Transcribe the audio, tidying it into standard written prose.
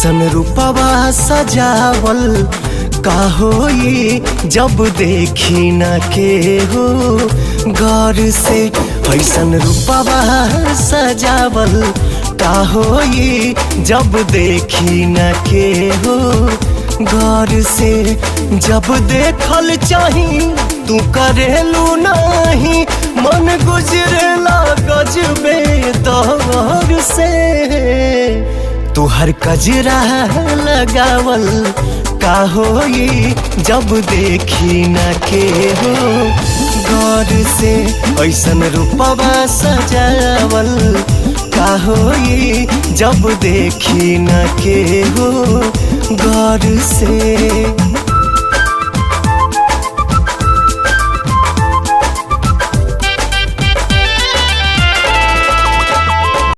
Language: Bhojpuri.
ऐसन रूपवा सजावल का होई जब देखी न के हो गौर से। ऐसन रूपवा सजावल का होई जब देखी न के हो गौर से। जब देखल चाही तू करेलू नहीं, मन गुजरेला गजबे दौर से। तू हर कजरा लगावल का होई जब देखी न के हो गौर से। ऐसन रूपवा सजावल का होई जब देखी न के हो गौर से।